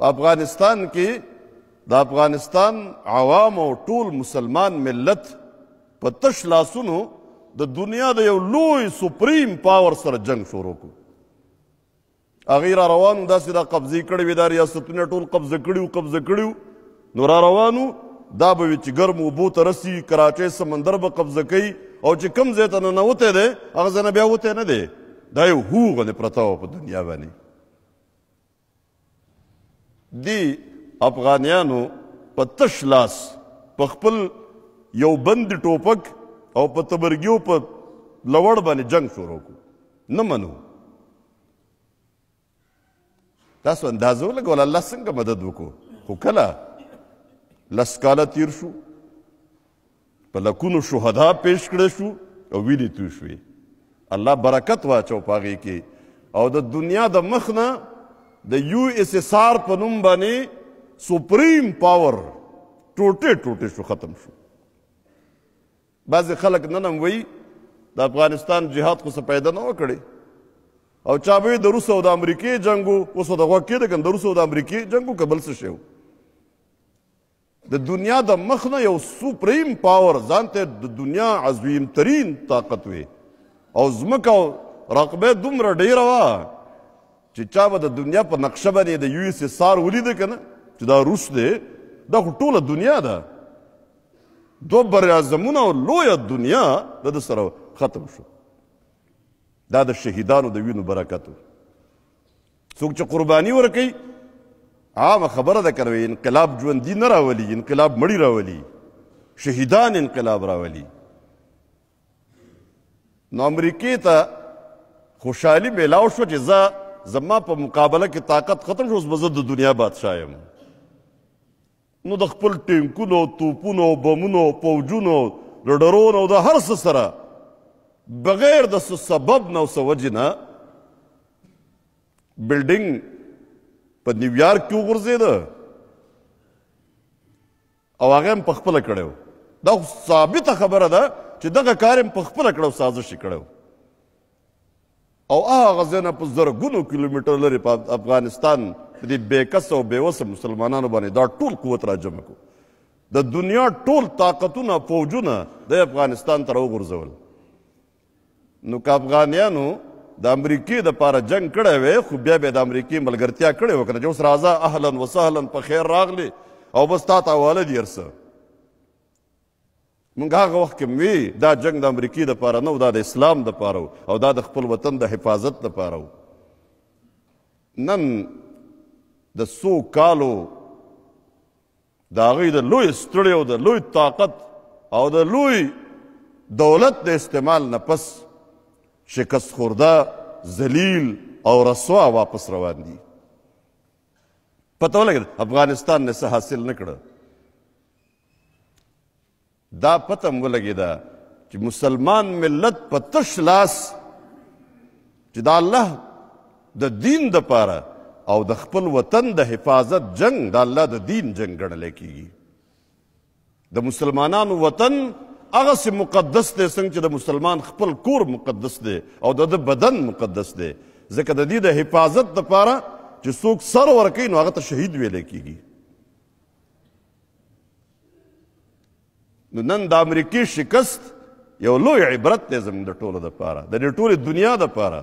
افغانستان کې د افغانستان عوام او ټول مسلمان ملت په تش لاسونو د دنیا د یو لوی سپریم پاور سره جنگ شروع کړو. هغې را روانو داسې دا قبضې کړې وې، دا ریاستونه ټول قبضه کړي وو. نو را روانو دا به وي چې ګرمو اوبو ته رسي، کراچۍ سمندر به قبضه کوي، او چې کوم ځای ته ننوتی دی هغه ځای نه بیا وتی نه دی. دا یو هو غوندې پرته وه په دنیا باندې. دې افغانیانو په تش لاس په خپل یو بند ټوپک او په تبرګیو په لوړ باندې جنگ شروع کړو. نه منو. تاسو اندازه ولګول الله څنګه مدد وکړو. خو کله لس کاله تیر شو، په لکونو شهدا پیش کړی شو او وینې توی شوې. الله برکت واچو په هغې کې، او د دنیا د مخ نه د یو اس اس آر په نوم باندې سپریم پاور ټوټې شو، ختم شو. بعضې خلک نن هم وایي د افغانستان جهاد خو څه پیدا نه وکړې، او چا به د روس او د امریکې جنګ و. اوس د غوږ کېده که د روس او د امریکې جنګ و که بل څه شی و. د دنیا د مخ نه یو سپریم پاور ځان ته د دنیا عظیم ترین طاقت وي، او ځمکه او رقبه دومره ډیره وه چې چا به د دنیا په نقشه باندې د یو اس اس آر ولیده که نه چې دا روس دی، دا خو ټوله دنیا ده. دوه براعظمونه او لویه دنیا د ده سره ختم شو. دا د شهیدانو د وینو برکت و. څوک چې قرباني ورکوي عامه خبره ده که انقلاب ژوندي نه راولي، انقلاب مړي راولي، شهیدان انقلاب راولي. نو امریکې ته خوشحالي میلاو شوه چې زما په مقابله کې طاقت ختم شو، اوس به زه د دنیا بادشاه یم. نو د خپل ټینکونو، توپونو، بمونو، پوجونو، د ډرون او د هر څه سره بغیر د څه سبب نه او څه وجې نه بلډینګ په نیویارک کې وغورځېده، او هغه هم په خپله کړی و. دا خو ثابته خبره ده چې دغه کار هم په خپله کړی و، سازش یې کړی و. او هغه ځای نه په زرګونو کیلومیټر لرې په افغانستان په دې بېکسه او بېوسه مسلمانانو باندې دا ټول قوت را جمع کړو. د دنیا ټول طاقتونه، فوجونه د افغانستان ته راوغورځول. نو که افغانیانو د امریکې دپاره جنګ کړی وی، خو بیا به د امریکې ملګرتیا کړې وه که نه، چې اوس راځه اهلا وسهلا په خیر راغلی او بس تا ته حواله دي هر څه. موږ هغه وخت کې وی دا جنګ د امریکې دپاره نه و، دا د اسلام دپاره و، او دا د خپل وطن د حفاظت دپاره و. نن د څو کالو د هغوی د لوی ستړي او د لوی طاقت او د لوی دولت د استعمال نه پس شکست خورده، ذلیل او رسوا واپس روان دي. پته ولګېده افغانستان نه څه حاصل نه کړه. دا پته م ولګېده چې مسلمان ملت په تش لاس چې د الله د دین دپاره او د خپل وطن د حفاظت جنگ د الله د دین جنگ ګڼلی کېږي. د مسلمانانو وطن هغسې مقدس دی څنګه چې د مسلمان خپل کور مقدس دی او د ده بدن مقدس دی، ځکه د دې د حفاظت دپاره چې څوک سر ورکوي نو هغه ته شهید ویلی کېږي. نو نن د امریکې شکست یو لوی عبرت دی زموږ د ټولو دپاره، د دې ټولې دنیا دپاره.